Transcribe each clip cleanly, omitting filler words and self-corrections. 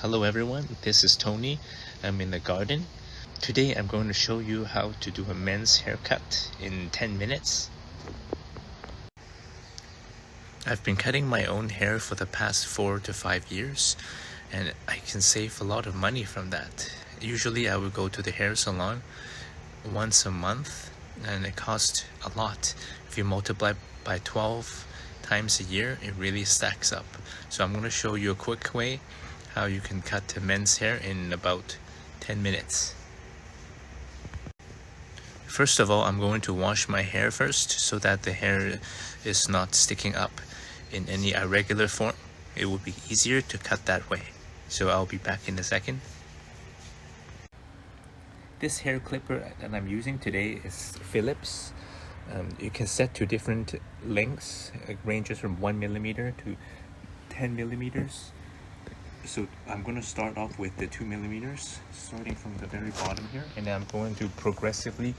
Hello everyone, this is Tony. I'm in the garden. Today I'm going to show you how to do a men's haircut in 10 minutes. I've been cutting my own hair for the past 4 to 5 years and I can save a lot of money from that. Usually I would go to the hair salon once a month and it costs a lot. If you multiply by 12 times a year, it really stacks up. So I'm going to show you a quick way how you can cut men's hair in about 10 minutes. First of all, I'm going to wash my hair first so that the hair is not sticking up in any irregular form. It will be easier to cut that way. So I'll be back in a second. This hair clipper that I'm using today is Philips. You can set to different lengths. It ranges from 1 millimeter to 10 millimeters. So I'm going to start off with the 2 millimeters, starting from the very bottom here, and I'm going to progressively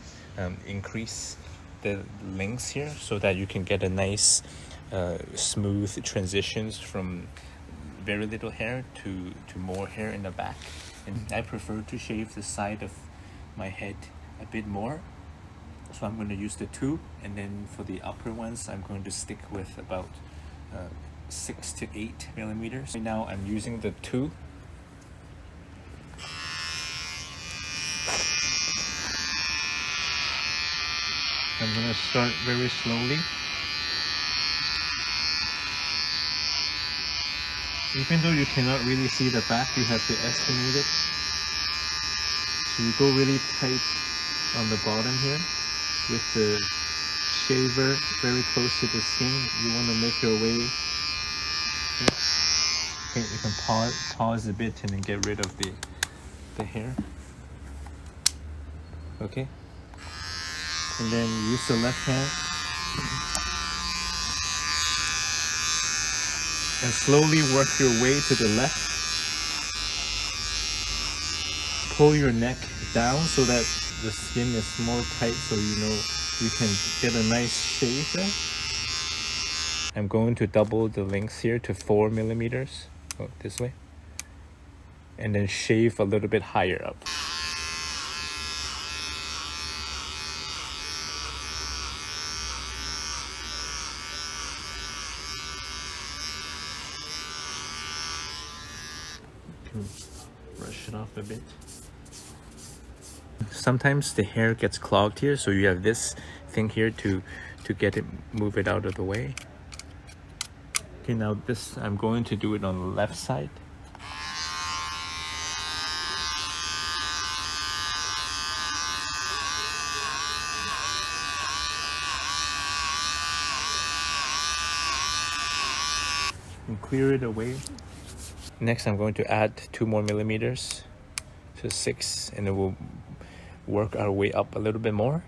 increase the lengths here so that you can get a nice smooth transitions from very little hair to more hair in the back. And I prefer to shave the side of my head a bit more, so I'm going to use the 2, and then for the upper ones I'm going to stick with about 6 to 8 millimeters. Right now I'm using the 2. I'm going to start very slowly. Even though you cannot really see the back, you have to estimate it. So you go really tight on the bottom here with the shaver very close to the skin. You want to make your way. Okay, you can pause a bit and then get rid of the hair. Okay, and then use the left hand and slowly work your way to the left. Pull your neck down so that the skin is more tight, so you know you can get a nice shave there. I'm going to double the length here to 4 millimeters. Go this way. And then shave a little bit higher up. Brush it off a bit. Sometimes the hair gets clogged here, so you have this thing here to move it out of the way. Okay, now this I'm going to do it on the left side. And clear it away. Next I'm going to add 2 more millimeters to 6, and it will work our way up a little bit more.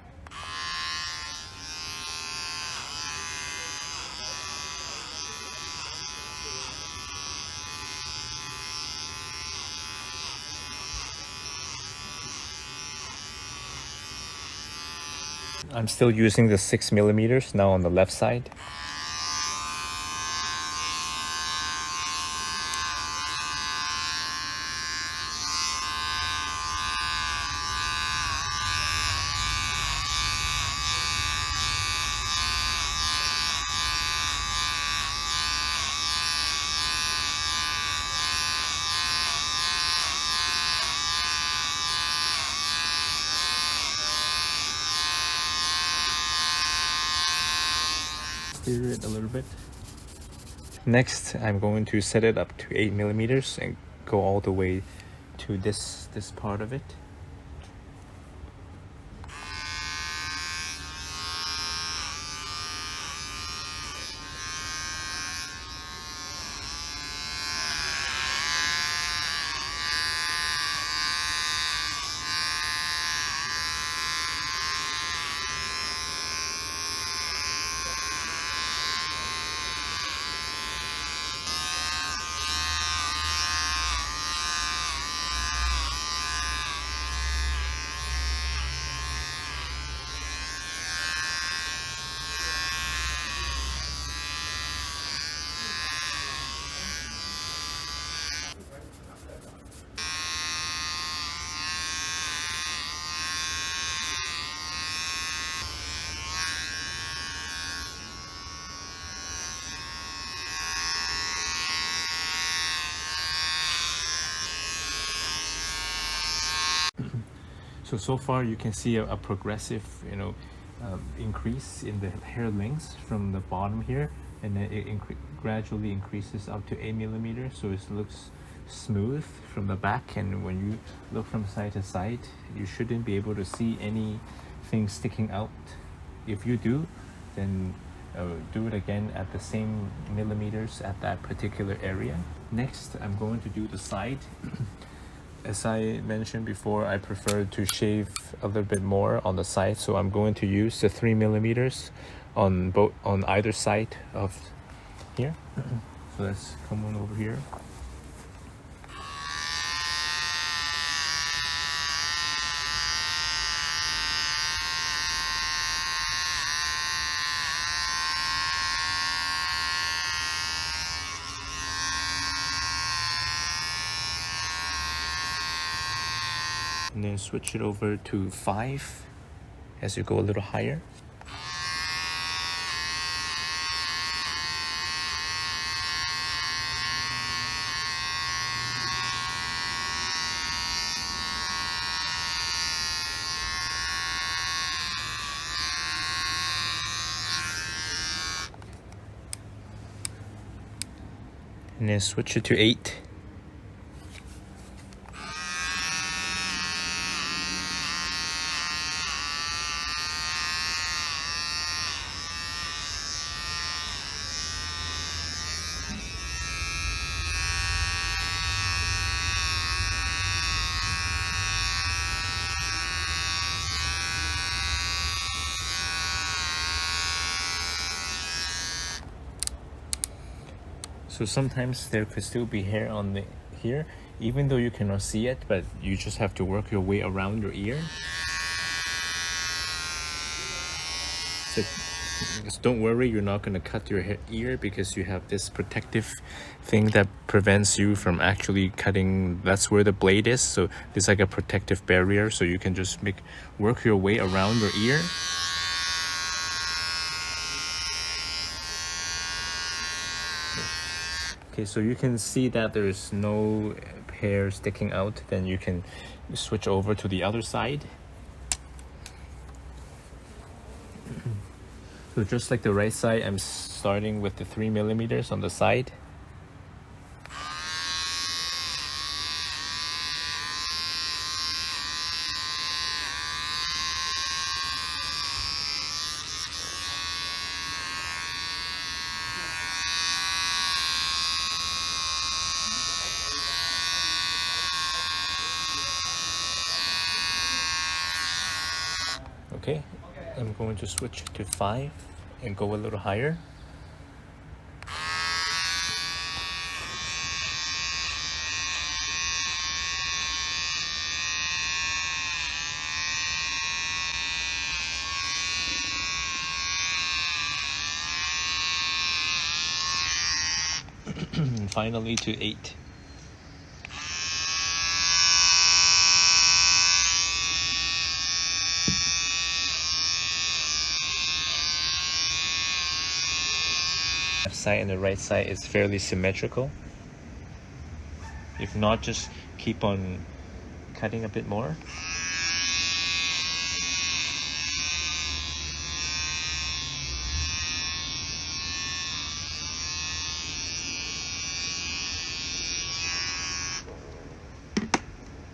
I'm still using the 6 millimeters now on the left side. Clear it a little bit. Next, I'm going to set it up to 8 millimeters and go all the way to this part of it. So far you can see a progressive, increase in the hair length from the bottom here, and then it gradually increases up to 8 millimeters, so it looks smooth from the back. And when you look from side to side, you shouldn't be able to see anything sticking out. If you do, then do it again at the same millimeters at that particular area. Next, I'm going to do the side. As I mentioned before, I prefer to shave a little bit more on the side, so I'm going to use the 3 millimeters on either side of here. So let's come on over here. And then switch it over to 5 as you go a little higher. And then switch it to 8. So sometimes there could still be hair on the here, even though you cannot see it, but you just have to work your way around your ear. So just don't worry, you're not going to cut your ear, because you have this protective thing that prevents you from actually cutting. That's where the blade is, so it's like a protective barrier, so you can just work your way around your ear. Okay, so you can see that there's no hair sticking out. Then you can switch over to the other side. So just like the right side, I'm starting with the 3 millimeters on the side. Okay, I'm going to switch to 5 and go a little higher. And finally to 8. Left side and the right side is fairly symmetrical. If not, just keep on cutting a bit more.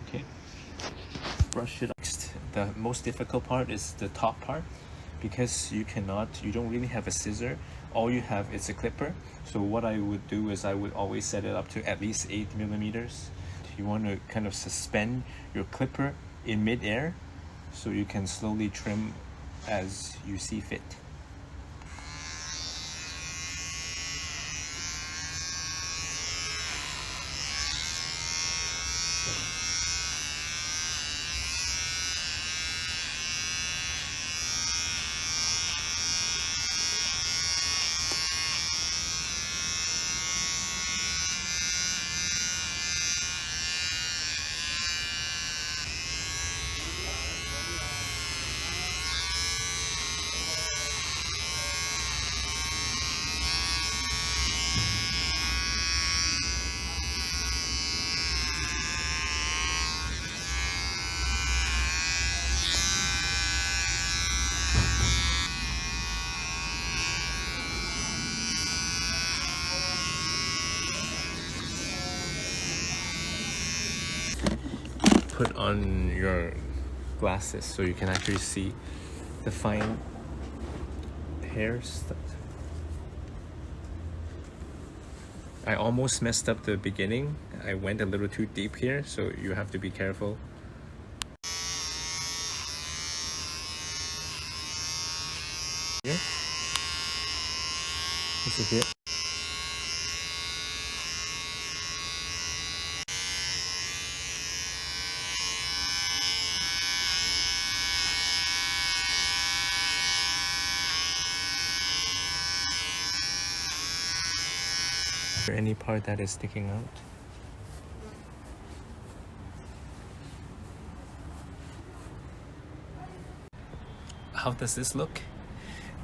Okay, brush it. Next, the most difficult part is the top part, because you don't really have a scissor. All you have is a clipper. So what I would do is I would always set it up to at least 8 millimeters. You want to kind of suspend your clipper in mid-air, so you can slowly trim as you see fit. put on your glasses so you can actually see the fine hairs. I almost messed up the beginning. I went a little too deep here, so you have to be careful. Here. This is it. Is there any part that is sticking out? How does this look?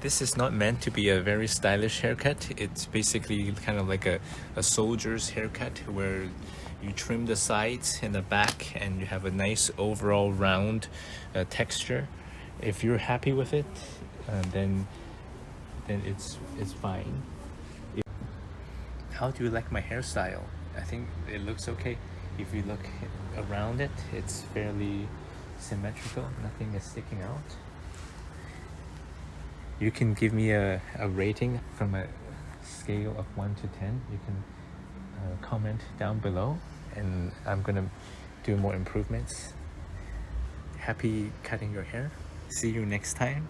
This is not meant to be a very stylish haircut. It's basically kind of like a soldier's haircut where you trim the sides and the back and you have a nice overall round texture. If you're happy with it, then it's fine. How do you like my hairstyle? I think it looks okay. If you look around it, it's fairly symmetrical. Nothing is sticking out. You can give me a rating from a scale of 1 to 10. You can comment down below, and I'm gonna do more improvements. Happy cutting your hair. See you next time.